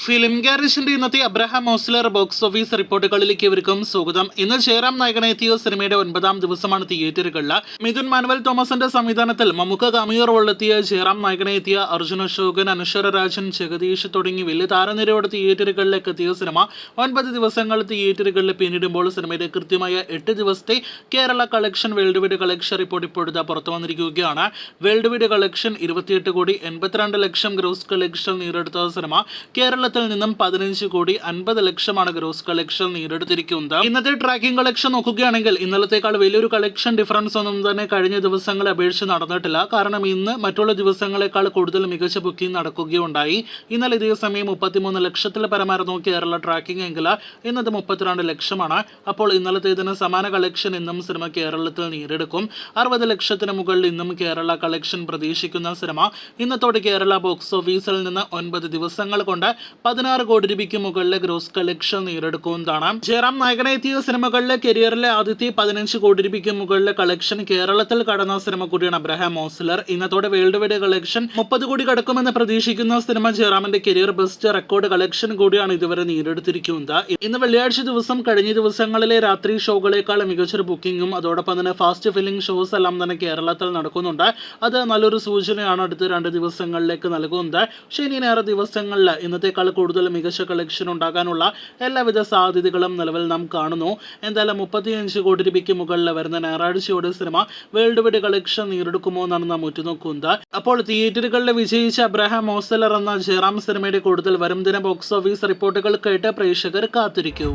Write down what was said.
Film ഗാരേജിന്റെ ഇന്നത്തെ Abraham Ozler box office റിപ്പോർട്ടുകളിലേക്ക് ഇവർക്കും സ്വാഗതം. ഇന്ന് ജയറാം നായകനെത്തിയ സിനിമയുടെ 9ാം ദിവസമാണ് തിയേറ്ററുകളിൽ. മിഥുൻ മാനുവൽ തോമസിന്റെ സംവിധാനത്തിൽ മമ്മൂക്ക കാമിയോ റോളിലെത്തിയ ജയറാം നായകനെത്തിയ അർജുൻ അശോകൻ, അനശ്വര രാജൻ, ജഗദീഷ് തുടങ്ങി വലിയ താരനിരയോടെ തിയേറ്ററുകളിലേക്ക് എത്തിയ സിനിമ 9 ദിവസങ്ങൾ തിയേറ്ററുകളിൽ പിന്നിടുമ്പോൾ സിനിമയുടെ കൃത്യമായ 8 ദിവസത്തെ Kerala collection world wide collection report ഇപ്പോഴത്തെ പുറത്തു വന്നിരിക്കുകയാണ്. World wide collection 28,82,00,000 gross collection നേടിയെടുത്ത സിനിമ കേരളത്തിൽ നിന്നും 15,50,00,000 ഗ്രോസ് കളക്ഷൻ നേടിയെടുത്തിരിക്കുന്നത്. ഇന്നത്തെ ട്രാക്കിംഗ് കളക്ഷൻ നോക്കുകയാണെങ്കിൽ ഇന്നലത്തേക്കാൾ വലിയൊരു കളക്ഷൻ ഡിഫറൻസ് ഒന്നും തന്നെ കഴിഞ്ഞ ദിവസങ്ങളെ അപേക്ഷിച്ച് നടന്നിട്ടില്ല. കാരണം ഇന്ന് മറ്റുള്ള ദിവസങ്ങളെക്കാൾ കൂടുതൽ മികച്ച ബുക്കിംഗ് നടക്കുകയുണ്ടായി. ഇന്നലെ ഇതേ സമയം 33 ലക്ഷത്തിൽ പരമായിരുന്നു കേരള ട്രാക്കിംഗ് എങ്കിൽ ഇന്നത് 32 ലക്ഷമാണ്. അപ്പോൾ ഇന്നലത്തേതിന് സമാന കളക്ഷൻ ഇന്നും സിനിമ കേരളത്തിൽ നേടിയെടുക്കും. 60 ലക്ഷത്തിന് മുകളിൽ ഇന്നും കേരള കളക്ഷൻ പ്രതീക്ഷിക്കുന്ന സിനിമ ഇന്നത്തോടെ കേരള ബോക്സ് ഓഫീസിൽ നിന്ന് 9 ദിവസങ്ങൾ കൊണ്ട് 16 കോടി രൂപയ്ക്ക് മുകളിലെ ഗ്രോസ് കളക്ഷൻ നേടിയെടുക്കുന്നതാണ്. ജയറാം നായകനെത്തിയ സിനിമകളിലെ കരിയറിലെ ആദ്യത്തെ 15 കോടി രൂപയ്ക്ക് മുകളിലെ കളക്ഷൻ കേരളത്തിൽ കടന്ന സിനിമ കൂടിയാണ് അബ്രഹാം ഓസ്ലർ. ഇന്നത്തോടെ വേൾഡ് വൈഡ് കളക്ഷൻ 30 കോടി കടക്കുമെന്ന് പ്രതീക്ഷിക്കുന്ന സിനിമ ജയറാമിന്റെ കരിയർ ബെസ്റ്റ് റെക്കോർഡ് കളക്ഷൻ കൂടിയാണ് ഇതുവരെ നേടിയെടുത്തിരിക്കുന്നത്. ഇന്ന് വെള്ളിയാഴ്ച ദിവസം കഴിഞ്ഞ ദിവസങ്ങളിലെ രാത്രി ഷോകളെക്കാൾ മികച്ചൊരു ബുക്കിംഗും അതോടൊപ്പം തന്നെ ഫാസ്റ്റ് ഫില്ലിംഗ് ഷോസ് എല്ലാം തന്നെ കേരളത്തിൽ നടക്കുന്നുണ്ട്. അത് നല്ലൊരു സൂചനയാണ് അടുത്ത 2 ദിവസങ്ങളിലേക്ക് നൽകുന്നത്. ശനി ഞായർ ദിവസങ്ങളിൽ ഇന്നത്തെക്കാൾ കൂടുതൽ മികച്ച കളക്ഷൻ ഉണ്ടാകാനുള്ള എല്ലാവിധ സാധ്യതകളും നിലവിൽ നാം കാണുന്നു. എന്തായാലും 35 കോടി രൂപയ്ക്ക് മുകളിൽ വരുന്ന ഞായറാഴ്ചയോടെ സിനിമ വേൾഡ് വൈഡ് കളക്ഷൻ നേടിയെടുക്കുമോ എന്നാണ് നാം ഉറ്റുനോക്കുന്നത്. അപ്പോൾ തിയേറ്ററുകളിൽ വിജയിച്ച അബ്രഹാം ഓസ്ലർ എന്ന ജയറാം സിനിമയുടെ കൂടുതൽ വരും ദിന ബോക്സ് ഓഫീസ് റിപ്പോർട്ടുകൾ കേട്ട് പ്രേക്ഷകർ കാത്തിരിക്കൂ.